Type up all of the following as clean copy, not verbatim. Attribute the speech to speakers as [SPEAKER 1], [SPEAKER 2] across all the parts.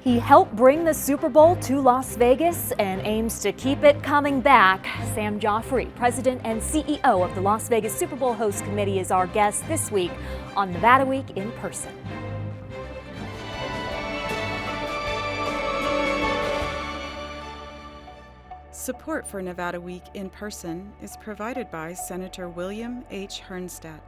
[SPEAKER 1] He helped bring the Super Bowl to Las Vegas and aims to keep it coming back. Sam Joffray, President and CEO of the Las Vegas Super Bowl Host Committee, is our guest this week on Nevada Week in Person.
[SPEAKER 2] Support for Nevada Week in Person is provided by Senator William H. Hernstadt.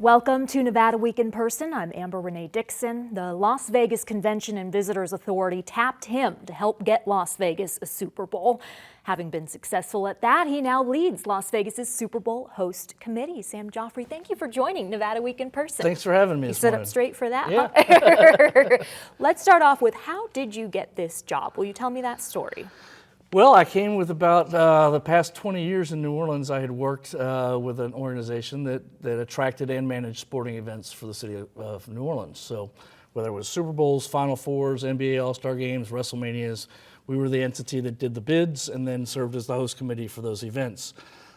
[SPEAKER 1] Welcome to Nevada Week in Person. I'm Amber Renee Dixon. The Las Vegas Convention and Visitors Authority tapped him to help get Las Vegas a Super Bowl. Having been successful at that, he now leads Las Vegas's Super Bowl Host Committee. Sam Joffray, thank you for joining Nevada Week in Person.
[SPEAKER 3] Thanks for having me.
[SPEAKER 1] You sit up straight for that?
[SPEAKER 3] Yeah.
[SPEAKER 1] Huh? Let's start off with, how did you get this job? Will you tell me that story?
[SPEAKER 3] Well, I came with about the past 20 years in New Orleans. I had worked with an organization that attracted and managed sporting events for the city of New Orleans. So whether it was Super Bowls, Final Fours, NBA All-Star Games, WrestleManias, we were the entity that did the bids and then served as the host committee for those events.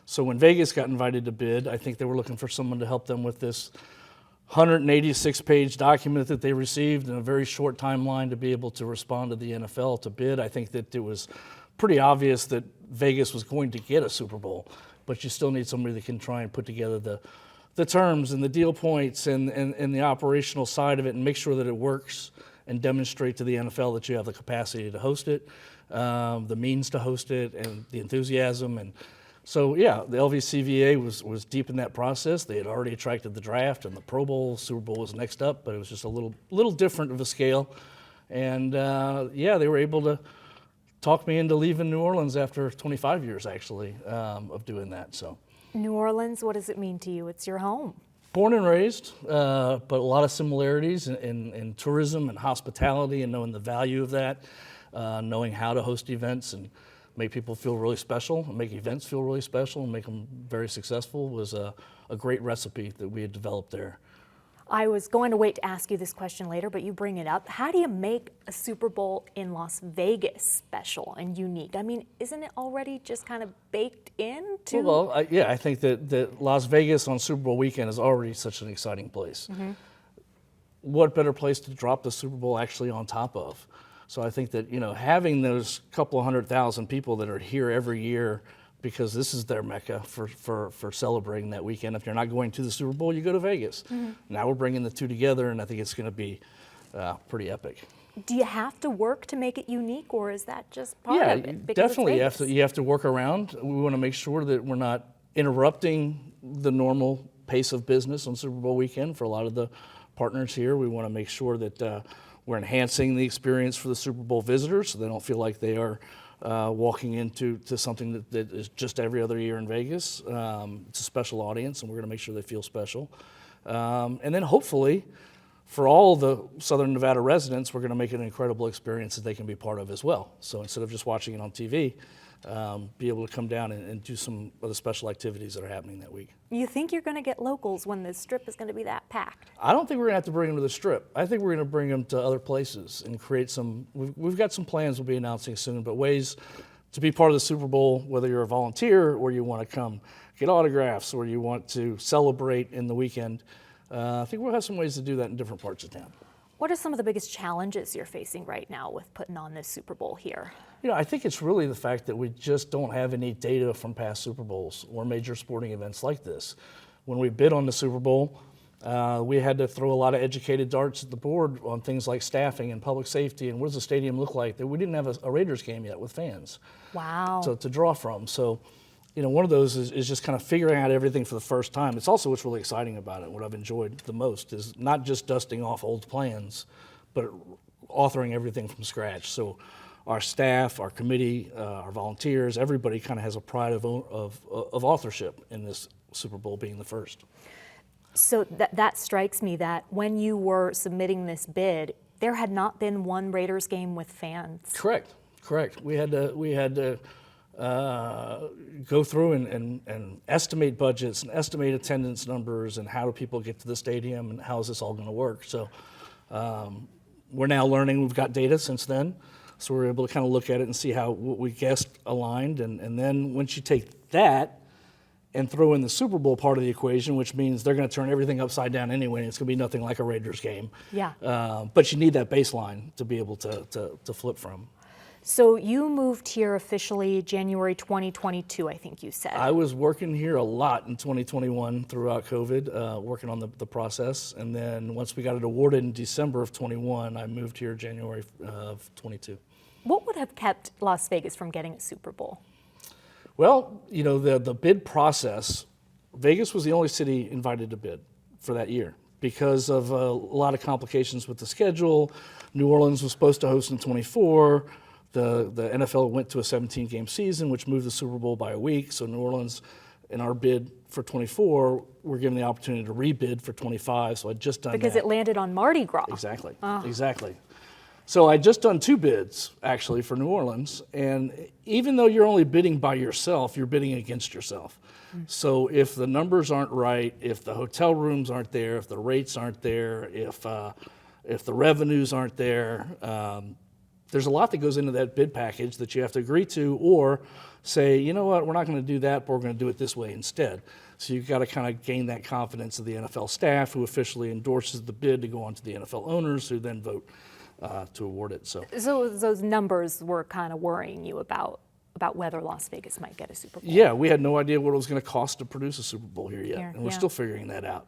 [SPEAKER 3] So when Vegas got invited to bid, I think they were looking for someone to help them with this 186-page document that they received in a very short timeline to be able to respond to the NFL to bid. I think that it was pretty obvious that Vegas was going to get a Super Bowl, but you still need somebody that can try and put together the terms and the deal points and the operational side of it and make sure that it works and demonstrate to the NFL that you have the capacity to host it, the means to host it, and the enthusiasm. And so, yeah, the LVCVA was deep in that process. They had already attracted the draft and the Pro Bowl. Super Bowl was next up, but it was just a little different of a scale. And, yeah, they were able to talked me into leaving New Orleans after 25 years, actually, of doing that. So,
[SPEAKER 1] New Orleans, what does it mean to you? It's your home.
[SPEAKER 3] Born and raised, but a lot of similarities in tourism and hospitality and knowing the value of that, knowing how to host events and make people feel really special, and make events feel really special and make them very successful was a great recipe that we had developed there.
[SPEAKER 1] I was going to wait to ask you this question later, but you bring it up. How do you make a Super Bowl in Las Vegas special and unique? I mean, isn't it already just kind of baked into?
[SPEAKER 3] Well, yeah, I think that Las Vegas on Super Bowl weekend is already such an exciting place. Mm-hmm. What better place to drop the Super Bowl actually on top of? So I think that, having those couple of 100,000 people that are here every year, because this is their mecca for celebrating that weekend. If you're not going to the Super Bowl, you go to Vegas. Mm-hmm. Now we're bringing the two together, and I think it's going to be pretty epic.
[SPEAKER 1] Do you have to work to make it unique, or is that just part of it?
[SPEAKER 3] Yeah, definitely. You have to work around. We want to make sure that we're not interrupting the normal pace of business on Super Bowl weekend for a lot of the partners here. We want to make sure that we're enhancing the experience for the Super Bowl visitors so they don't feel like they are walking into something that is just every other year in Vegas. It's a special audience, and we're going to make sure they feel special. And then hopefully, for all the Southern Nevada residents, we're going to make it an incredible experience that they can be part of as well. So instead of just watching it on TV, be able to come down and do some of the special activities that are happening that week.
[SPEAKER 1] You think you're going to get locals when the Strip is going to be that packed?
[SPEAKER 3] I don't think we're going to have to bring them to the Strip. I think we're going to bring them to other places and create some. We've got some plans we'll be announcing soon, but ways to be part of the Super Bowl, whether you're a volunteer or you want to come get autographs or you want to celebrate in the weekend. I think we'll have some ways to do that in different parts of town.
[SPEAKER 1] What are some of the biggest challenges you're facing right now with putting on this Super Bowl here?
[SPEAKER 3] I think it's really the fact that we just don't have any data from past Super Bowls or major sporting events like this. When we bid on the Super Bowl, we had to throw a lot of educated darts at the board on things like staffing and public safety and what does the stadium look like. We didn't have a Raiders game yet with fans.
[SPEAKER 1] Wow.
[SPEAKER 3] To draw from. So, one of those is just kind of figuring out everything for the first time. It's also what's really exciting about it. What I've enjoyed the most is not just dusting off old plans, but authoring everything from scratch. So our staff, our committee, our volunteers, everybody kind of has a pride of authorship in this Super Bowl being the first.
[SPEAKER 1] So that strikes me that when you were submitting this bid, there had not been one Raiders game with fans.
[SPEAKER 3] Correct. We had to go through and estimate budgets and estimate attendance numbers and how do people get to the stadium and how is this all going to work. So we're now learning. We've got data since then. So we're able to kind of look at it and see how what we guessed aligned. And then once you take that and throw in the Super Bowl part of the equation, which means they're going to turn everything upside down anyway, and it's going to be nothing like a Raiders game.
[SPEAKER 1] Yeah.
[SPEAKER 3] But you need that baseline to be able to flip from.
[SPEAKER 1] So you moved here officially January 2022, I think you said.
[SPEAKER 3] I was working here a lot in 2021 throughout COVID, working on the process. And then once we got it awarded in December of 21, I moved here January of 22.
[SPEAKER 1] What would have kept Las Vegas from getting a Super Bowl?
[SPEAKER 3] Well, you know, the bid process, Vegas was the only city invited to bid for that year because of a lot of complications with the schedule. New Orleans was supposed to host in 24. The NFL went to a 17-game season, which moved the Super Bowl by a week. So New Orleans, in our bid for 24, we're given the opportunity to rebid for 25. So I'd just done
[SPEAKER 1] Because
[SPEAKER 3] that.
[SPEAKER 1] it landed on Mardi Gras.
[SPEAKER 3] Exactly, exactly. So I'd just done 2 bids, actually, for New Orleans. And even though you're only bidding by yourself, you're bidding against yourself. So if the numbers aren't right, if the hotel rooms aren't there, if the rates aren't there, if the revenues aren't there, there's a lot that goes into that bid package that you have to agree to, or say, you know what, we're not going to do that, but we're going to do it this way instead. So you've got to kind of gain that confidence of the NFL staff, who officially endorses the bid to go on to the NFL owners, who then vote to award it. So
[SPEAKER 1] those numbers were kind of worrying you about whether Las Vegas might get a Super Bowl.
[SPEAKER 3] yeah, we had no idea what it was going to cost to produce a Super Bowl here yet, and we're
[SPEAKER 1] yeah.
[SPEAKER 3] still figuring that out.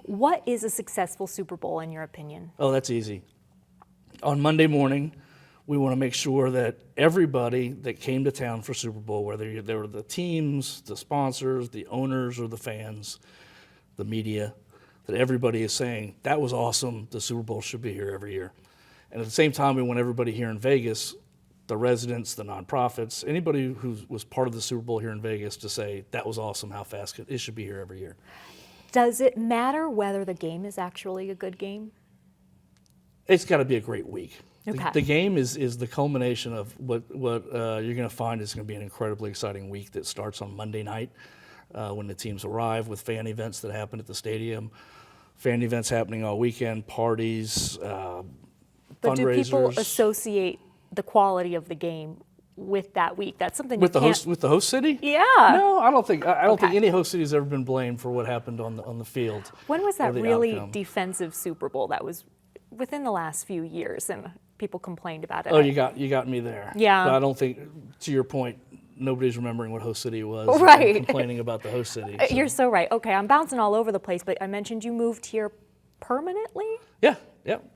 [SPEAKER 1] What is a successful Super Bowl in your opinion?
[SPEAKER 3] Oh, that's easy. On Monday morning, we want to make sure that everybody that came to town for Super Bowl, whether they were the teams, the sponsors, the owners, or the fans, the media, that everybody is saying, that was awesome, the Super Bowl should be here every year. And at the same time, we want everybody here in Vegas, the residents, the nonprofits, anybody who was part of the Super Bowl here in Vegas to say, that was awesome, how fast it should be here every year.
[SPEAKER 1] Does it matter whether the game is actually a good game?
[SPEAKER 3] It's got to be a great week.
[SPEAKER 1] Okay.
[SPEAKER 3] The game is the culmination of what you're going to find is going to be an incredibly exciting week that starts on Monday night when the teams arrive, with fan events that happen at the stadium, fan events happening all weekend, parties,
[SPEAKER 1] But
[SPEAKER 3] fundraisers.
[SPEAKER 1] do people associate the quality of the game with that week? That's something
[SPEAKER 3] with
[SPEAKER 1] you
[SPEAKER 3] the
[SPEAKER 1] can't...
[SPEAKER 3] host the host city?
[SPEAKER 1] Yeah.
[SPEAKER 3] No, I don't think
[SPEAKER 1] Okay.
[SPEAKER 3] any host city has ever been blamed for what happened on the field.
[SPEAKER 1] When was
[SPEAKER 3] or
[SPEAKER 1] that
[SPEAKER 3] the
[SPEAKER 1] really
[SPEAKER 3] outcome.
[SPEAKER 1] defensive Super Bowl? That was within the last few years, and people complained about it.
[SPEAKER 3] Oh, you got me there.
[SPEAKER 1] Yeah.
[SPEAKER 3] But I don't think, to your point, nobody's remembering what host city was.
[SPEAKER 1] Right.
[SPEAKER 3] And complaining about the host city.
[SPEAKER 1] You're so right. Okay, I'm bouncing all over the place, but I mentioned you moved here permanently?
[SPEAKER 3] Yeah.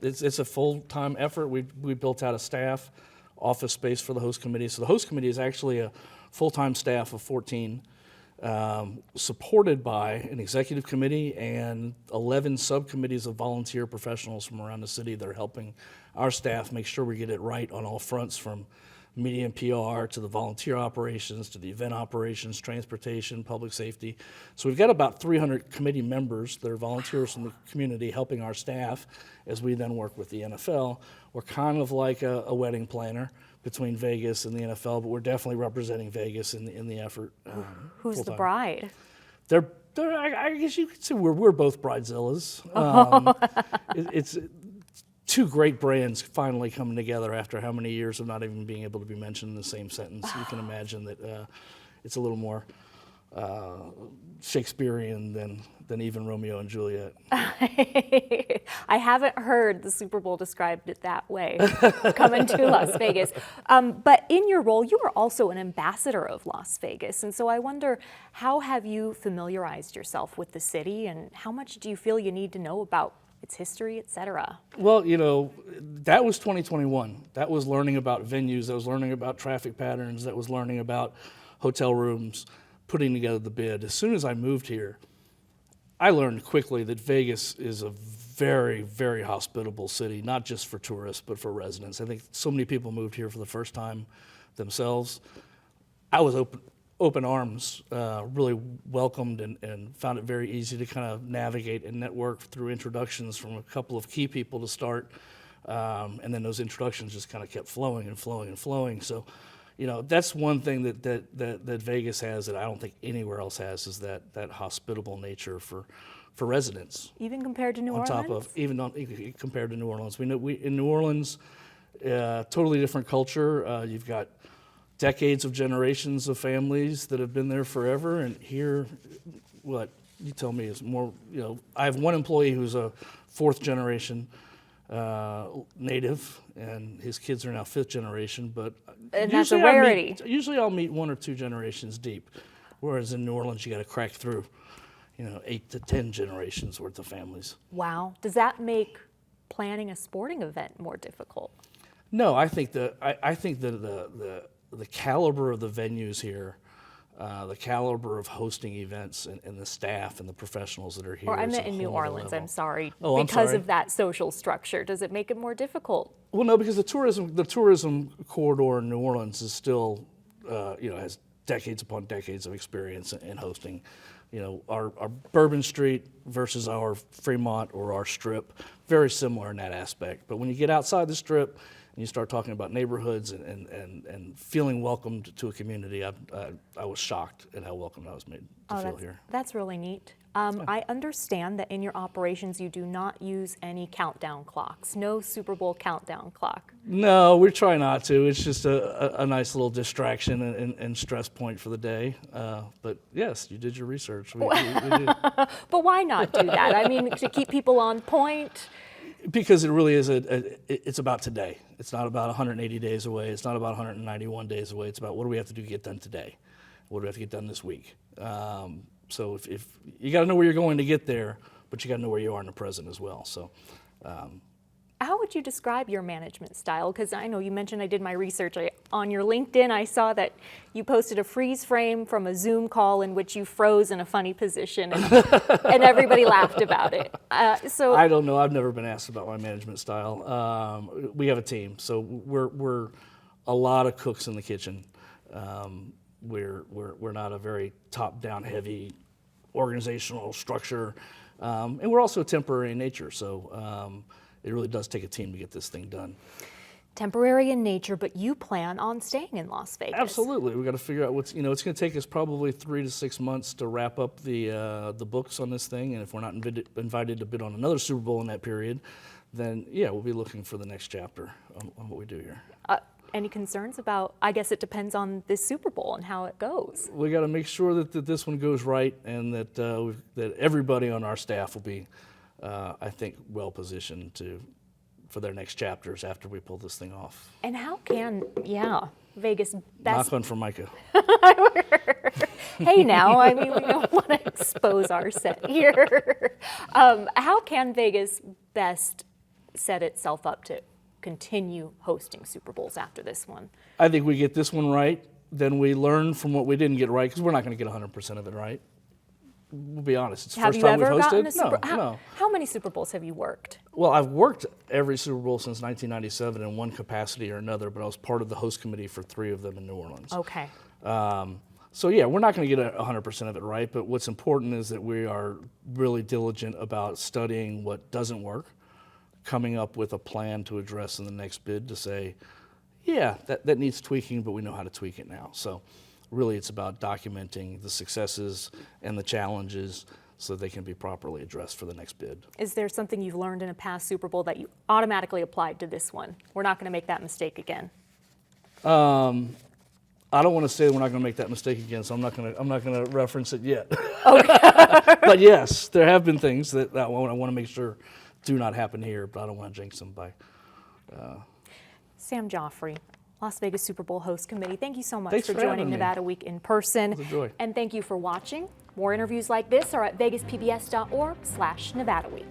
[SPEAKER 3] It's a full-time effort. We built out a staff, office space for the host committee. So the host committee is actually a full-time staff of 14, supported by an executive committee and 11 subcommittees of volunteer professionals from around the city that are helping our staff make sure we get it right on all fronts, from media and PR to the volunteer operations to the event operations, transportation, public safety. So we've got about 300 committee members that are volunteers from the community helping our staff as we then work with the NFL. We're kind of like a wedding planner between Vegas and the NFL, but we're definitely representing Vegas in the effort.
[SPEAKER 1] Who's the
[SPEAKER 3] full-time.
[SPEAKER 1] bride?
[SPEAKER 3] I guess you could say we're both bridezillas. It's two great brands finally coming together after how many years of not even being able to be mentioned in the same sentence. You can imagine that it's a little more Shakespearean than even Romeo and Juliet.
[SPEAKER 1] I haven't heard the Super Bowl described it that way, coming to Las Vegas. But in your role, you are also an ambassador of Las Vegas. And so I wonder, how have you familiarized yourself with the city, and how much do you feel you need to know about its history, et cetera?
[SPEAKER 3] Well, that was 2021. That was learning about venues. That was learning about traffic patterns. That was learning about hotel rooms, putting together the bid. As soon as I moved here, I learned quickly that Vegas is a very, very hospitable city, not just for tourists, but for residents. I think so many people moved here for the first time themselves. I was open arms, really welcomed and found it very easy to kind of navigate and network through introductions from a couple of key people to start. And then those introductions just kind of kept flowing and flowing and flowing. So, that's one thing that Vegas has that I don't think anywhere else has, is that hospitable nature for residents.
[SPEAKER 1] Even compared to New Orleans?
[SPEAKER 3] Compared to New Orleans. In New Orleans, totally different culture. You've got decades of generations of families that have been there forever, and here, what you tell me is more. I have one employee who's a fourth generation native, and his kids are now fifth generation. But
[SPEAKER 1] and that's a rarity.
[SPEAKER 3] Usually, I'll meet 1 or 2 generations deep, whereas in New Orleans, you got to crack through, 8 to 10 generations worth of families.
[SPEAKER 1] Wow. Does that make planning a sporting event more difficult?
[SPEAKER 3] No, I think the caliber of the venues here, the caliber of hosting events, and the staff and the professionals that are here.
[SPEAKER 1] Or I meant in New Orleans, I'm sorry.
[SPEAKER 3] Oh,
[SPEAKER 1] because
[SPEAKER 3] I'm sorry.
[SPEAKER 1] of that social structure, does it make it more difficult?
[SPEAKER 3] Well, no, because the tourism corridor in New Orleans is still, has decades upon decades of experience in hosting. Our Bourbon Street versus our Fremont or our Strip, very similar in that aspect. But when you get outside the Strip and you start talking about neighborhoods and feeling welcomed to a community, I was shocked at how welcome I was made to feel here.
[SPEAKER 1] That's really neat. I understand that in your operations you do not use any countdown clocks, no Super Bowl countdown clock.
[SPEAKER 3] No, we try not to. It's just a nice little distraction and stress point for the day. But yes, you did your research. We did.
[SPEAKER 1] But why not do that? I mean, to keep people on point?
[SPEAKER 3] Because it really is it's about today. It's not about 180 days away. It's not about 191 days away. It's about what do we have to do to get done today? What do we have to get done this week? So if you got to know where you're going to get there, but you got to know where you are in the present as well. So,
[SPEAKER 1] how would you describe your management style? Because I know you mentioned, I did my research on your LinkedIn. I saw that you posted a freeze frame from a Zoom call in which you froze in a funny position, and everybody laughed about it. So
[SPEAKER 3] I don't know. I've never been asked about my management style. We have a team, so we're a lot of cooks in the kitchen. We're not a very top-down heavy organizational structure, and we're also temporary in nature. So it really does take a team to get this thing done.
[SPEAKER 1] Temporary in nature, but you plan on staying in Las Vegas.
[SPEAKER 3] Absolutely, we got to figure out what's. It's going to take us probably 3 to 6 months to wrap up the books on this thing, and if we're not invited to bid on another Super Bowl in that period, then yeah, we'll be looking for the next chapter on what we do here.
[SPEAKER 1] Any concerns about, I guess it depends on this Super Bowl and how it goes.
[SPEAKER 3] We got to make sure that this one goes right, and that that everybody on our staff will be, I think, well positioned for their next chapters after we pull this thing off.
[SPEAKER 1] And how can, Vegas best...
[SPEAKER 3] Knock on Formica.
[SPEAKER 1] Hey now, I mean, we don't want to expose our set here. How can Vegas best set itself up to continue hosting Super Bowls after this one?
[SPEAKER 3] I think we get this one right, then we learn from what we didn't get right, because we're not going to get 100% of it right. We'll be honest. It's the first time we've hosted. No.
[SPEAKER 1] How many Super Bowls have you worked?
[SPEAKER 3] Well, I've worked every Super Bowl since 1997 in one capacity or another, but I was part of the host committee for 3 of them in New Orleans.
[SPEAKER 1] Okay.
[SPEAKER 3] So yeah, we're not going to get 100% of it right, but what's important is that we are really diligent about studying what doesn't work, coming up with a plan to address in the next bid to say, yeah, that needs tweaking, but we know how to tweak it now. So really it's about documenting the successes and the challenges so they can be properly addressed for the next bid.
[SPEAKER 1] Is there something you've learned in a past Super Bowl that you automatically applied to this one? We're not going to make that mistake again.
[SPEAKER 3] I don't want to say we're not going to make that mistake again, so I'm not going to reference it yet. Okay. But yes, there have been things that I want to make sure do not happen here, but I don't want to jinx them by.
[SPEAKER 1] Sam Joffray, Las Vegas Super Bowl Host Committee, thank you so much for
[SPEAKER 3] having
[SPEAKER 1] joining
[SPEAKER 3] me.
[SPEAKER 1] Nevada Week in person.
[SPEAKER 3] It was a joy.
[SPEAKER 1] And thank you for watching. More interviews like this are at vegaspbs.org/Nevada Week.